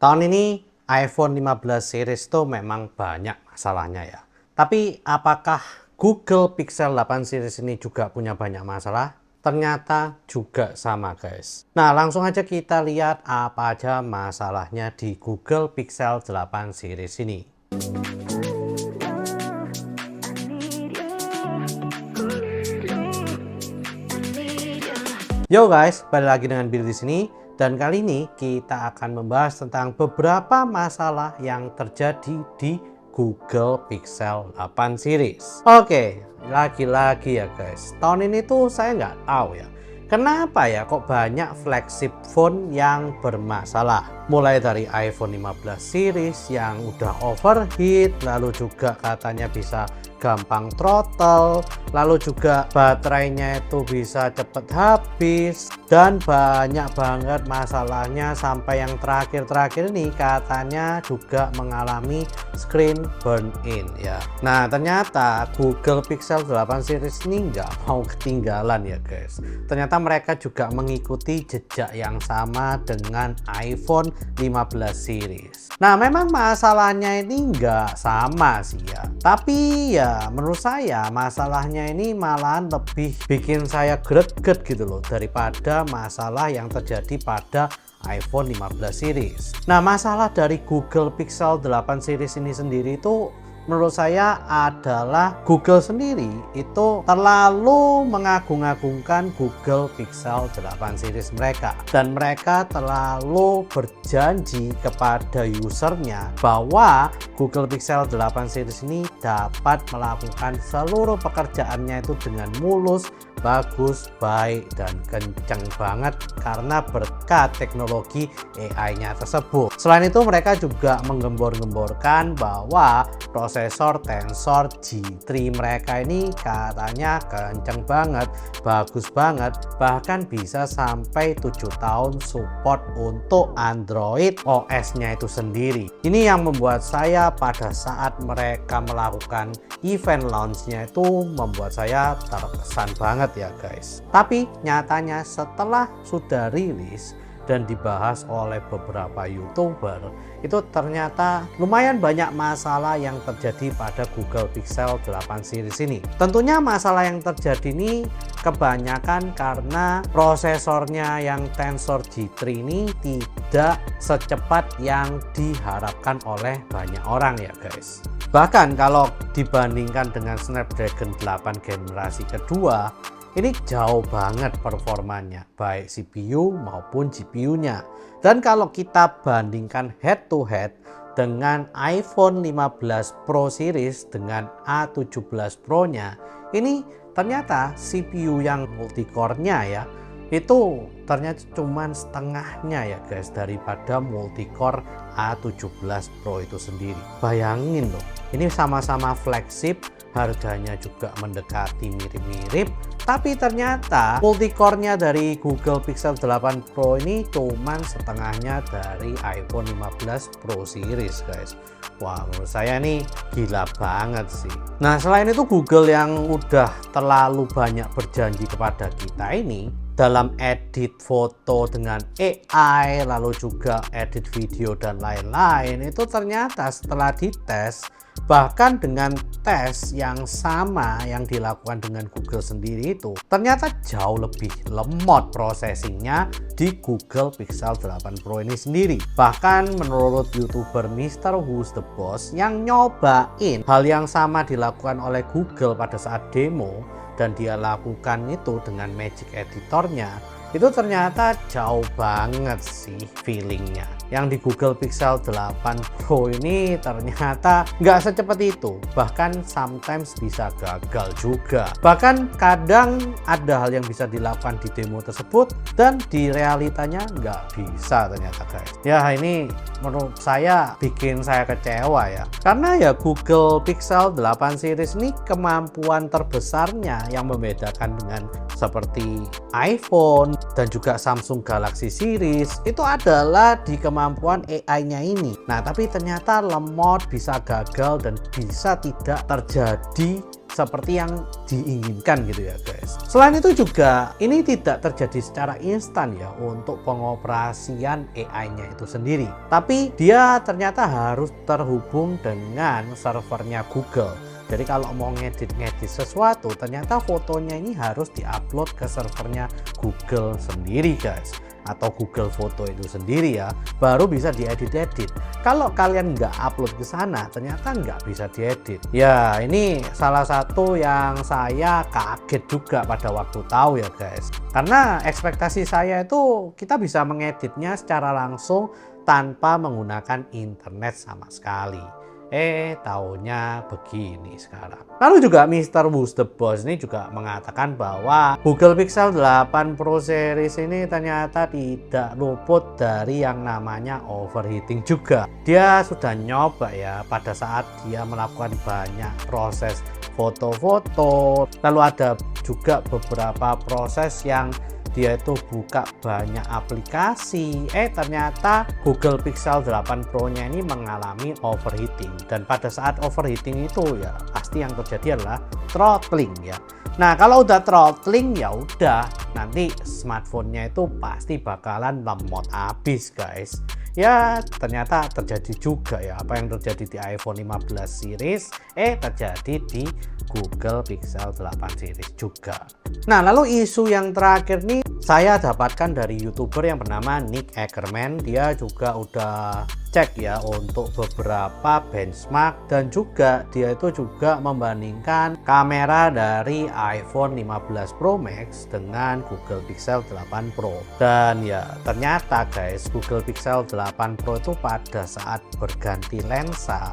Tahun ini iPhone 15 series itu memang banyak masalahnya ya. Tapi apakah Google Pixel 8 series ini juga punya banyak masalah? Ternyata juga sama guys. Nah langsung aja kita lihat apa aja masalahnya di Google Pixel 8 series ini. Yo guys, balik lagi dengan Bill di sini. Dan kali ini kita akan membahas tentang beberapa masalah yang terjadi di Google Pixel 8 series. Oke, lagi-lagi ya guys. Tahun ini tuh saya nggak tahu ya. Kenapa ya kok banyak flagship phone yang bermasalah? Mulai dari iPhone 15 series yang udah overheat, lalu juga katanya bisa gampang throttle, lalu juga baterainya itu bisa cepet habis, dan banyak banget masalahnya sampai yang terakhir-terakhir ini katanya juga mengalami screen burn in ya. Nah ternyata Google Pixel 8 series ini nggak mau ketinggalan ya guys. Ternyata mereka juga mengikuti jejak yang sama dengan iPhone 15 series. Nah memang masalahnya ini nggak sama sih ya, tapi ya menurut saya masalahnya ini malahan lebih bikin saya greget gitu loh daripada masalah yang terjadi pada iPhone 15 series. Nah masalah dari Google Pixel 8 series ini sendiri itu menurut saya adalah Google sendiri itu terlalu mengagung-agungkan Google Pixel 8 series mereka, dan mereka terlalu berjanji kepada usernya bahwa Google Pixel 8 series ini dapat melakukan seluruh pekerjaannya itu dengan mulus, bagus, baik, dan kenceng banget karena berkat teknologi AI-nya tersebut. Selain itu mereka juga menggembor-gemborkan bahwa prosesor Tensor G3 mereka ini katanya kenceng banget, bagus banget, bahkan bisa sampai 7 tahun support untuk Android OS-nya itu sendiri. Ini yang membuat saya pada saat mereka melakukan event launch-nya itu membuat saya terkesan banget ya guys. Tapi nyatanya setelah sudah rilis dan dibahas oleh beberapa YouTuber, itu ternyata lumayan banyak masalah yang terjadi pada Google Pixel 8 series ini. Tentunya masalah yang terjadi ini kebanyakan karena prosesornya yang Tensor G3 ini tidak secepat yang diharapkan oleh banyak orang ya guys. Bahkan kalau dibandingkan dengan Snapdragon 8 generasi kedua, ini jauh banget performanya, baik CPU maupun GPU-nya. Dan kalau kita bandingkan head to head dengan iPhone 15 Pro series dengan A17 Pro-nya, ini ternyata CPU yang multicore-nya ya, itu ternyata cuman setengahnya ya guys daripada multicore A17 Pro itu sendiri. Bayangin loh, ini sama-sama flagship, harganya juga mendekati mirip-mirip, tapi ternyata multicore-nya dari Google Pixel 8 Pro ini cuman setengahnya dari iPhone 15 Pro series guys. Wah menurut saya ini gila banget sih. Nah selain itu Google yang udah terlalu banyak berjanji kepada kita ini dalam edit foto dengan AI, lalu juga edit video dan lain-lain, itu ternyata setelah dites, bahkan dengan tes yang sama yang dilakukan dengan Google sendiri itu ternyata jauh lebih lemot processingnya di Google Pixel 8 Pro ini sendiri. Bahkan menurut YouTuber Mr. Who's the Boss yang nyobain hal yang sama dilakukan oleh Google pada saat demo, dan dia lakukan itu dengan Magic Editornya, itu ternyata jauh banget sih feelingnya. Yang di Google Pixel 8 Pro ini ternyata nggak secepat itu, bahkan sometimes bisa gagal juga. Bahkan kadang ada hal yang bisa dilakukan di demo tersebut dan di realitanya nggak bisa ternyata guys. Ya ini menurut saya bikin saya kecewa ya, karena ya Google Pixel 8 series ini kemampuan terbesarnya yang membedakan dengan seperti iPhone dan juga Samsung Galaxy series itu adalah di kemampuan AI-nya ini. Nah tapi ternyata lemot, bisa gagal, dan bisa tidak terjadi seperti yang diinginkan gitu ya guys. Selain itu juga ini tidak terjadi secara instan ya untuk pengoperasian AI-nya itu sendiri, tapi dia ternyata harus terhubung dengan servernya Google. Jadi kalau mau ngedit sesuatu, ternyata fotonya ini harus diupload ke servernya Google sendiri guys, atau Google Foto itu sendiri ya, baru bisa diedit-edit. Kalau kalian nggak upload ke sana, ternyata nggak bisa diedit. Ya ini salah satu yang saya kaget juga pada waktu tahu ya guys, karena ekspektasi saya itu kita bisa mengeditnya secara langsung tanpa menggunakan internet sama sekali. Taunya begini sekarang. Lalu juga Mr. Who's the Boss ini juga mengatakan bahwa Google Pixel 8 Pro Series ini ternyata tidak luput dari yang namanya overheating juga. Dia sudah nyoba ya pada saat dia melakukan banyak proses foto-foto, lalu ada juga beberapa proses yang dia itu buka banyak aplikasi, ternyata Google Pixel 8 Pro nya ini mengalami overheating, dan pada saat overheating itu ya pasti yang terjadi adalah throttling ya. Nah kalau udah throttling ya udah, nanti smartphone-nya itu pasti bakalan lemot habis guys. Ya ternyata terjadi juga ya, apa yang terjadi di iPhone 15 series terjadi di Google Pixel 8 series juga. Nah lalu isu yang terakhir nih saya dapatkan dari YouTuber yang bernama Nick Ackerman. Dia juga udah cek ya untuk beberapa benchmark, dan juga dia itu juga membandingkan kamera dari iPhone 15 Pro Max dengan Google Pixel 8 Pro. Dan ya ternyata guys, Google Pixel 8 Pro itu pada saat berganti lensa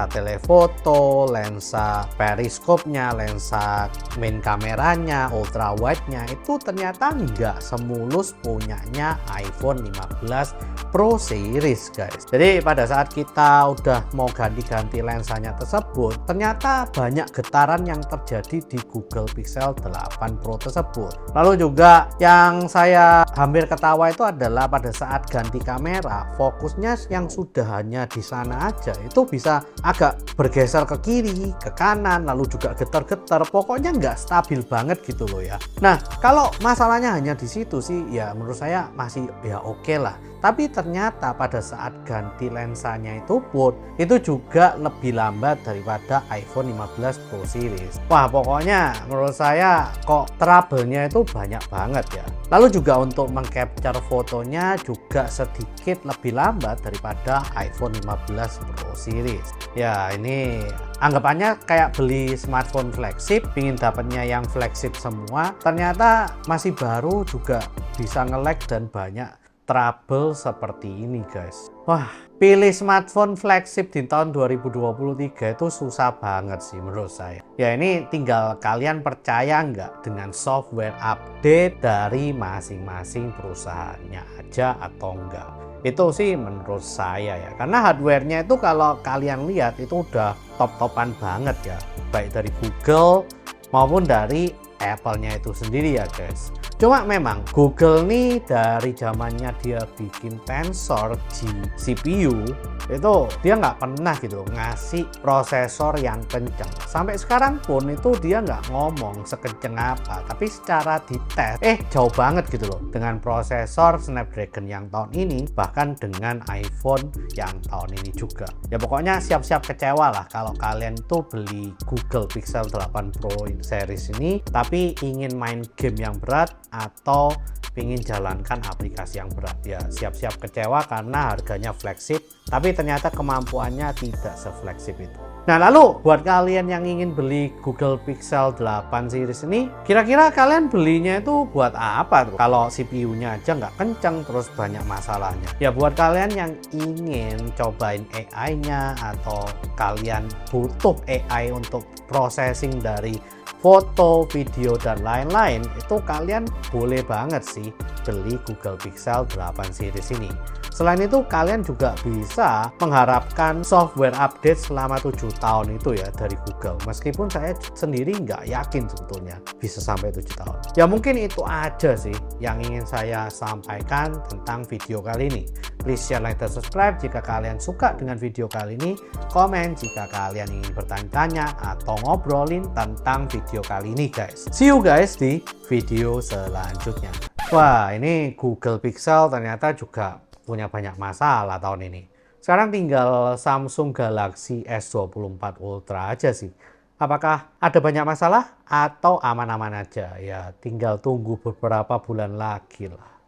telefoto, lensa periskopnya, lensa main kameranya, ultra wide-nya itu ternyata nggak semulus punyanya iPhone 15 Pro Series guys. Jadi pada saat kita udah mau ganti-ganti lensanya tersebut, ternyata banyak getaran yang terjadi di Google Pixel 8 Pro tersebut. Lalu juga yang saya hampir ketawa itu adalah pada saat ganti kamera, fokusnya yang sudah hanya di sana aja itu bisa agak bergeser ke kiri, ke kanan, lalu juga getar-getar, pokoknya nggak stabil banget gitu loh ya. Nah kalau masalahnya hanya di situ sih ya menurut saya masih ya oke lah. Tapi ternyata pada saat ganti lensanya itu pun itu juga lebih lambat daripada iPhone 15 Pro Series. Wah pokoknya menurut saya kok trouble-nya itu banyak banget ya. Lalu juga untuk mengcapture fotonya juga sedikit lebih lambat daripada iPhone 15 Pro Series. Ya ini anggapannya kayak beli smartphone flagship, pingin dapatnya yang flagship semua, ternyata masih baru juga bisa nge-lag dan banyak trouble seperti ini guys. Wah, pilih smartphone flagship di tahun 2023 itu susah banget sih menurut saya. Ya ini tinggal kalian percaya nggak dengan software update dari masing-masing perusahaannya aja atau enggak. Itu sih menurut saya ya, karena hardware-nya itu kalau kalian lihat itu udah top-topan banget ya, baik dari Google maupun dari Apple-nya itu sendiri ya guys. Cuma memang Google nih dari zamannya dia bikin Tensor G CPU itu dia nggak pernah gitu ngasih prosesor yang kenceng. Sampai sekarang pun itu dia nggak ngomong sekenceng apa, tapi secara dites jauh banget gitu loh dengan prosesor Snapdragon yang tahun ini, bahkan dengan iPhone yang tahun ini juga. Ya pokoknya siap-siap kecewa lah kalau kalian tuh beli Google Pixel 8 Pro series ini tapi ingin main game yang berat atau ingin jalankan aplikasi yang berat. Ya siap-siap kecewa karena harganya flagship tapi ternyata kemampuannya tidak seflagship itu. Nah lalu buat kalian yang ingin beli Google Pixel 8 series ini, kira-kira kalian belinya itu buat apa tuh? Kalau CPU-nya aja nggak kenceng terus banyak masalahnya. Ya buat kalian yang ingin cobain AI-nya atau kalian butuh AI untuk processing dari foto, video, dan lain-lain, itu kalian boleh banget sih beli Google Pixel 8 series ini. Selain itu, kalian juga bisa mengharapkan software update selama 7 tahun itu ya dari Google. Meskipun saya sendiri nggak yakin sebetulnya bisa sampai 7 tahun. Ya mungkin itu aja sih yang ingin saya sampaikan tentang video kali ini. Please share, like, dan subscribe jika kalian suka dengan video kali ini. Komen jika kalian ingin bertanya-tanya atau ngobrolin tentang video kali ini guys. See you guys di video selanjutnya. Wah, ini Google Pixel ternyata juga punya banyak masalah tahun ini. Sekarang tinggal Samsung Galaxy S24 Ultra aja sih. Apakah ada banyak masalah atau aman-aman aja? Ya tinggal tunggu beberapa bulan lagi lah.